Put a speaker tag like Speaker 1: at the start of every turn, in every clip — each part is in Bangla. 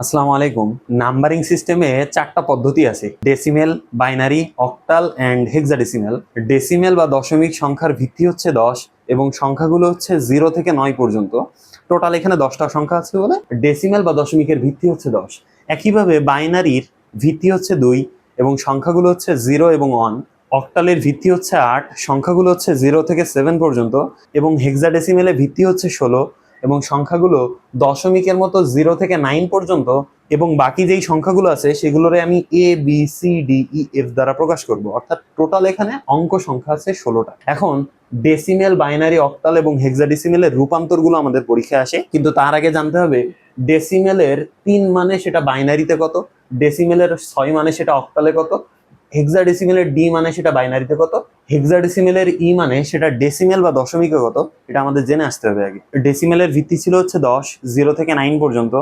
Speaker 1: আসসালামু আলাইকুম। নাম্বারিং সিস্টেমে 4টা পদ্ধতি আছে: decimal, binary, octal and hexadecimal. Decimal বা দশমিক সংখ্যার ভিত্তি হচ্ছে 10 এবং সংখ্যাগুলো হচ্ছে 0 থেকে 9 পর্যন্ত। টোটাল এখানে 10টা সংখ্যা আছে বলে ডেসিমেল বা দশমিকের ভিত্তি হচ্ছে 10। একইভাবে বাইনারির ভিত্তি হচ্ছে 2 এবং সংখ্যাগুলো হচ্ছে 0 এবং 1। অক্টালের ভিত্তি হচ্ছে 8, সংখ্যাগুলো হচ্ছে 0 থেকে 7 পর্যন্ত এবং হেক্সাডেসিমেলের ভিত্তি হচ্ছে 16 এবং সংখ্যাগুলো দশমিকের মতো 0 থেকে 9 পর্যন্ত। এবং বাকি যেই সংখ্যাগুলো আছে সেগুলোরে আমি ABCDEF দ্বারা প্রকাশ করব, অর্থাৎ টোটাল এখানে অঙ্ক সংখ্যা আছে 16টা। এখন ডেসিমেল, বাইনারি, অক্টাল এবং হেক্সাডেসিমেলের রূপান্তরগুলো আমাদের পরীক্ষায় আসে, কিন্তু তার আগে জানতে হবে ডেসিমেলের 3 মানে সেটা বাইনারিতে কত, ডেসিমেলের 6 মানে সেটা অক্টালে কত, হেক্সাডেসিমেলের ডি মানে সেটা বাইনারিতে কত, হেক্সাডেসিমেলের ই মানে সেটা ডেসিমেল বা দশমিকে কত। এটা আমাদের জেনে আসতে হবে আগে। ডেসিমেলের ভিত্তি ছিল হচ্ছে 10, 0 থেকে 9 পর্যন্ত।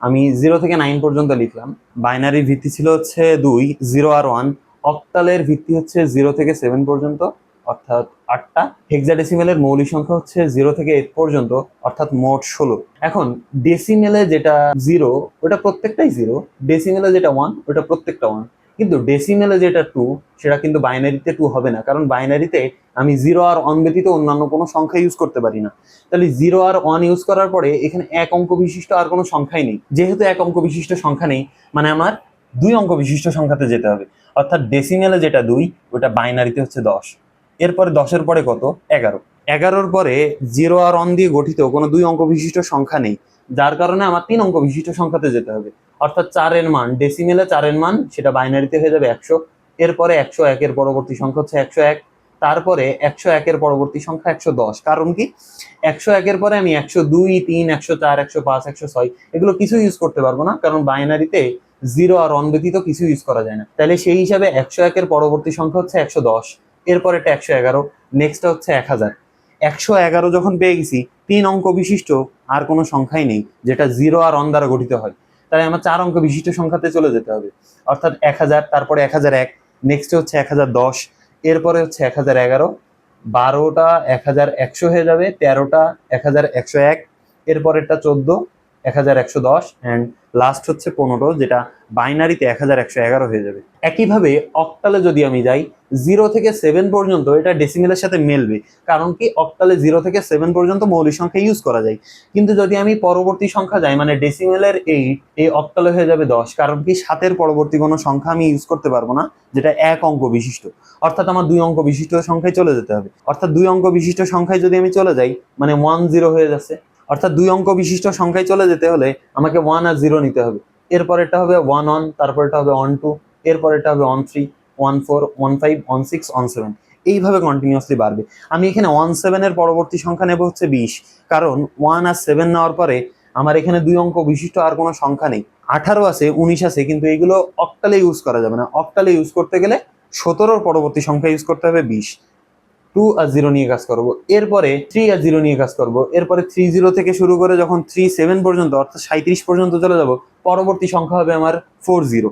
Speaker 1: আমি 0 থেকে 9 পর্যন্ত লিখলাম। বাইনারির ভিত্তি ছিল হচ্ছে 2, 0 আর 1। অক্টালের ভিত্তি হচ্ছে 0 থেকে 7 পর্যন্ত, অর্থাৎ 8টা। হেক্সাডেসিমেলের মৌলিক সংখ্যা হচ্ছে 0 থেকে 8 পর্যন্ত, অর্থাৎ মোট 16। এখন ডেসিমেলে যেটা 0 ওটা প্রত্যেকটাই 0, ডেসিমেলে যেটা 1 ওটা প্রত্যেকটা 1। কিন্তু ডেসিমেলে যেটা 2 সেটা কিন্তু বাইনারিতে 2 হবে না, কারণ বাইনারিতে আমি 0 আর 1 ব্যতীত অন্যান্য কোনো সংখ্যা ইউজ করতে পারি না। তাহলে 0 আর 1 ইউজ করার পরে এখানে এক অঙ্ক বিশিষ্ট আর কোনো সংখ্যাই নেই। যেহেতু এক অঙ্ক বিশিষ্ট সংখ্যা নেই, মানে আমার 2 অঙ্ক বিশিষ্ট সংখ্যাতে যেতে হবে। অর্থাৎ ডেসিমেলে যেটা 2 ওটা বাইনারিতে হচ্ছে 10। এরপরে 10-এর পরে কত? 11। 11-র পরে 0 আর 1 দিয়ে গঠিত কোনো 2 অঙ্ক বিশিষ্ট সংখ্যা নেই, যার কারণে আমার 3 অঙ্ক বিশিষ্ট সংখ্যাতে যেতে হবে। অর্থাৎ 4-এর মান, ডেসিমেলে 4-এর মান সেটা বাইনারিতে হয়ে যাবে 100। এরপরে 101-এর পরবর্তী সংখ্যা হচ্ছে 101। তারপরে 101-এর পরবর্তী সংখ্যা 110। কারণ কি? 101-এর পরে আমি 102, 3, 104, 105, 106 এগুলো কিছু ইউজ করতে পারবো না, কারণ বাইনারিতে 0 আর 1 ব্যতীত কিছু ইউজ করা যায় না। তাহলে সেই হিসাবে 101-এর পরবর্তী সংখ্যা হচ্ছে 110। এরপরে এটা 111, নেক্সটটা হচ্ছে 1000। 111 যখন পেয়ে গেছি, 3 অঙ্ক বিশিষ্ট আর কোনো সংখ্যাই নেই যেটা 0 আর 1 দ্বারা গঠিত হয়। তাহলে আমার 4 অঙ্ক বিশিষ্ট সংখ্যাতে চলে যেতে হবে, অর্থাৎ 1000, তারপরে 1001, নেক্সট হচ্ছে 1010, এরপরে হচ্ছে 1011, 12টা 1100 হয়ে যাবে, 13টা 1101, এরপরেরটা 14, 1110 অ্যান্ড লাস্ট হচ্ছে 15, যেটা বাইনারিতে 1111 হয়ে যাবে। একইভাবে অক্টালে যদি আমি যাই, 0 থেকে 7 পর্যন্ত এটা ডেসিমেলের সাথে মেলবে, কারণ কি অক্টালে 0 থেকে 7 পর্যন্ত মৌলিক সংখ্যা ইউজ করা যায়। কিন্তু যদি আমি পরবর্তী সংখ্যা যাই, মানে ডেসিমেলের 8, এই অক্টালে হয়ে যাবে 10, কারণ কি 7-এর পরবর্তী কোনো সংখ্যা আমি ইউজ করতে পারবো না যেটা এক অঙ্ক বিশিষ্ট। অর্থাৎ আমার 2 অঙ্ক বিশিষ্ট সংখ্যায় চলে যেতে হবে। অর্থাৎ 2 অঙ্ক বিশিষ্ট সংখ্যায় যদি আমি চলে যাই, মানে 10 হয়ে যাচ্ছে। অর্থাৎ 2 অঙ্ক বিশিষ্ট সংখ্যায় চলে যেতে হলে আমাকে 1 আর 0 নিতে হবে। এরপরেরটা হবে 11, তারপরটা হবে 12, এরপরেরটা হবে 13, 14, 15, 16, 17। এইভাবে কন্টিনিউয়াসলি বাড়বে। আমি এখানে 17-এর পরবর্তী সংখ্যা নেব হচ্ছে 20, কারণ 1 আর 7 নেওয়ার পরে আমার এখানে 2 অঙ্ক বিশিষ্ট আর কোনো সংখ্যা নেই। 18 আছে, 19 আছে, কিন্তু এইগুলো অক্টালে ইউজ করা যাবে না। অক্টালে ইউজ করতে গেলে 17-র পরবর্তী সংখ্যা ইউজ করতে হবে 20। 2 আর 0 নিয়ে কাজ করব, এরপরে 3 আর 0 নিয়ে কাজ করব, এরপরে 30 থেকে শুরু করে যখন 37 পর্যন্ত, অর্থাৎ 37 পর্যন্ত চলে যাব, পরবর্তী সংখ্যা হবে আমার 40।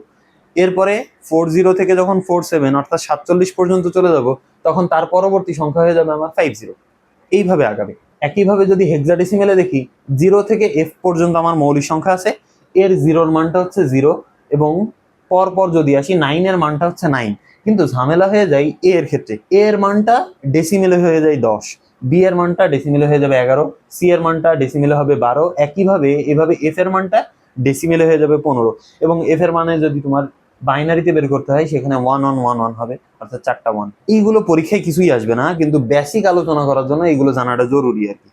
Speaker 1: এরপরে 40 থেকে যখন 47, অর্থাৎ 47 পর্যন্ত চলে যাব, তখন তার পরবর্তী সংখ্যা হয়ে যাবে আমার 50। এইভাবে আগাবে। একইভাবে যদি হেক্সাডেসিমেলে দেখি, 0 থেকে F পর্যন্ত আমার মৌলিক সংখ্যা আছে, এর 0-র মানটা হচ্ছে 0, এবং পরপর যদি আসি 9-এর মানটা হচ্ছে 9। কিন্তু ঝামেলা হয়ে যায় এ এর ক্ষেত্রে। এ এর মানটা ডেসিমেলে হয়ে যায় 10, বি এর মানটা ডেসিমেলে হয়ে যাবে 11, সি এর মানটা ডেসিমেলে হবে 12। একইভাবে এভাবে এফ এর মানটা ডেসিমেলে হয়ে যাবে 15, এবং এফ এর মানে যদি তোমার বাইনারিতে বের করতে হয়, সেখানে 1 1 1 1 হবে, অর্থাৎ 4টা 1। এইগুলো পরীক্ষায় কিছুই আসবে না, কিন্তু বেসিক আলোচনা করার জন্য এইগুলো জানাটা জরুরি আর কি।